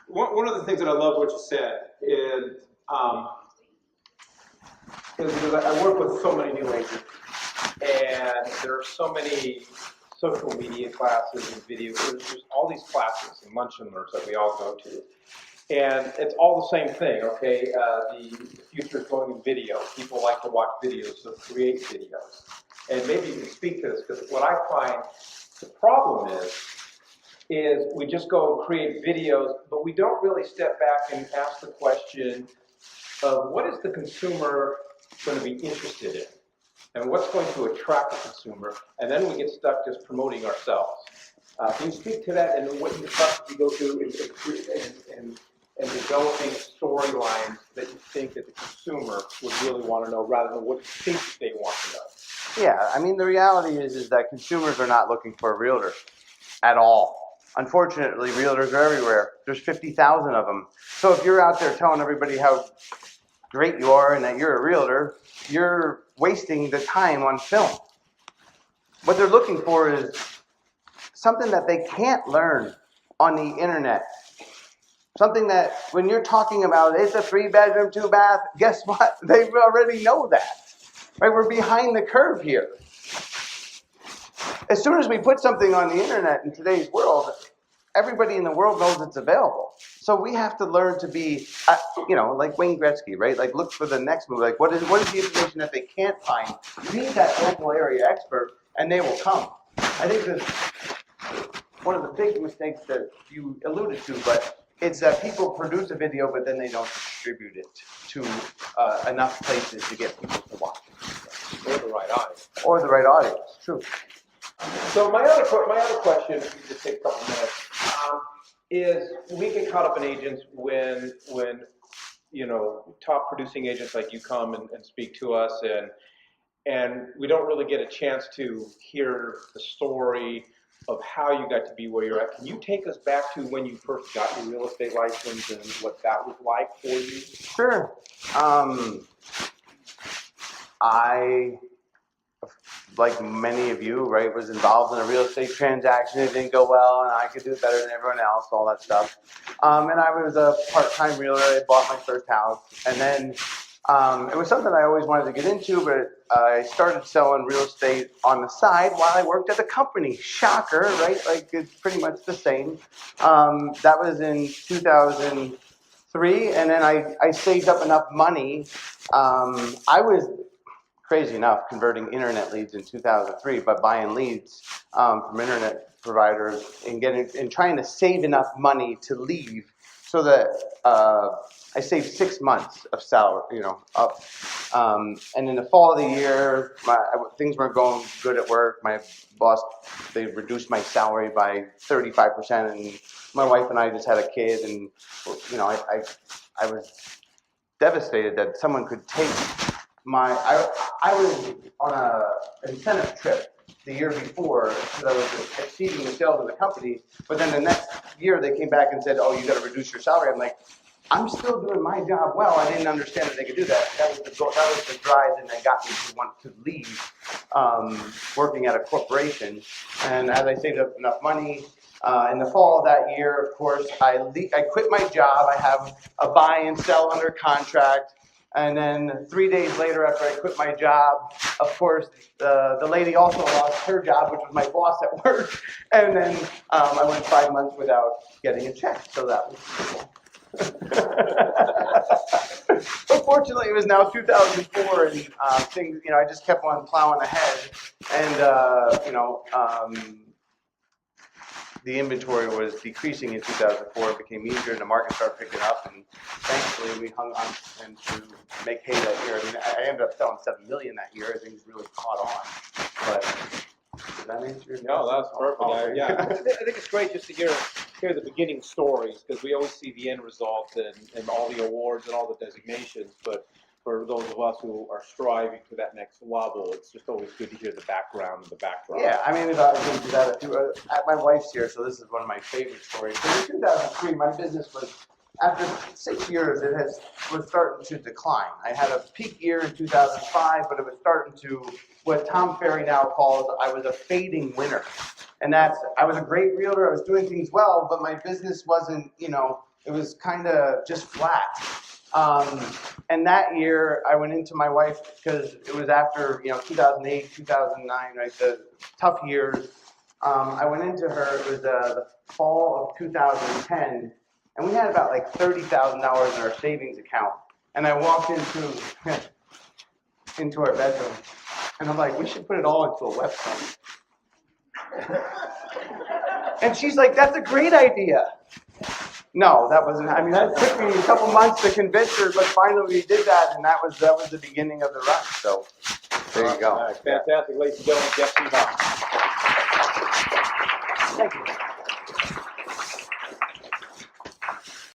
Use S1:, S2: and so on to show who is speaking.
S1: one of the things that I love what you said is because I work with so many new agents, and there are so many social media classes and video. There's all these classes and lunch and learns that we all go to. And it's all the same thing, okay? The future is going in video. People like to watch videos, so create videos. And maybe you can speak to this, because what I find the problem is we just go and create videos, but we don't really step back and ask the question of what is the consumer going to be interested in? And what's going to attract the consumer? And then we get stuck just promoting ourselves. Can you speak to that and what you thought you go through in developing storylines that you think that the consumer would really want to know rather than what you think they want to know?
S2: Yeah, I mean, the reality is that consumers are not looking for a realtor at all. Unfortunately, realtors are everywhere. There's 50,000 of them. So if you're out there telling everybody how great you are and that you're a realtor, you're wasting the time on film. What they're looking for is something that they can't learn on the internet. Something that when you're talking about it's a 3-bedroom, 2-bath, guess what? They already know that. Right? We're behind the curve here. As soon as we put something on the internet in today's world, everybody in the world knows it's available. So we have to learn to be, like Wayne Gretzky, right? Like look for the next move. Like what is the information that they can't find? Be that local area expert, and they will come. I think that one of the big mistakes that you alluded to, but it's that people produce a video, but then they don't distribute it to enough places to get people to watch it.
S1: Or the right audience.
S2: Or the right audience, true.
S1: So my other question, if you just take a couple minutes, is we get caught up in agents when top producing agents like you come and speak to us, and we don't really get a chance to hear the story of how you got to be where you're at. Can you take us back to when you first got your real estate license and what that was like for you?
S2: Sure. I, like many of you, right, was involved in a real estate transaction. It didn't go well, and I could do it better than everyone else, all that stuff. And I was a part-time realtor. I bought my first house, and then it was something I always wanted to get into, but I started selling real estate on the side while I worked at the company. Shocker, right? Like it's pretty much the same. That was in 2003, and then I saved up enough money. I was crazy enough converting internet leads in 2003, but buying leads from internet providers and trying to save enough money to leave so that I saved 6 months of salary, up. And in the fall of the year, things weren't going good at work. My boss, they reduced my salary by 35%, and my wife and I just had a kid, and I was devastated that someone could take I was on an incentive trip the year before because I was exceeding the sales of the company, but then the next year they came back and said, oh, you got to reduce your salary. I'm like, I'm still doing my job well. I didn't understand that they could do that. That was the drive that got me to want to leave working at a corporation. And as I saved up enough money, in the fall of that year, of course, I quit my job. I have a buy and sell under contract. And then 3 days later, after I quit my job, of course, the lady also lost her job, which was my boss at work. And then I went 5 months without getting a check. So that was cool. But fortunately, it was now 2004, and things, I just kept on plowing ahead. And, the inventory was decreasing in 2004. It became easier, and the market started picking up. And thankfully, we hung on and to make hay that year. I mean, I ended up selling $7 million that year. Things really caught on. But did that answer your question?
S1: No, that's perfect. Yeah, I think it's great just to hear the beginning stories, because we always see the end result and all the awards and all the designations, but for those of us who are striving to that next level, it's just always good to hear the background and the backdrop.
S2: Yeah, I mean, I can do that. My wife's here, so this is one of my favorite stories. So in 2003, my business was, after 6 years, was starting to decline. I had a peak year in 2005, but it was starting to, what Tom Ferry now calls, I was a fading winner. And I was a great realtor, I was doing things well, but my business wasn't, It was kind of just flat. And that year, I went into my wife, because it was after, 2008, 2009, right, the tough years. I went into her, it was the fall of 2010, and we had about like $30,000 in our savings account. And I walked into our bedroom, and I'm like, we should put it all into a website. And she's like, that's a great idea. No, that wasn't. I mean, that took me a couple months to convince her, but finally we did that, and that was the beginning of the run. So there you go.
S1: All right, fantastic, ladies and gentlemen, Jeff Sibbach.
S2: Thank you.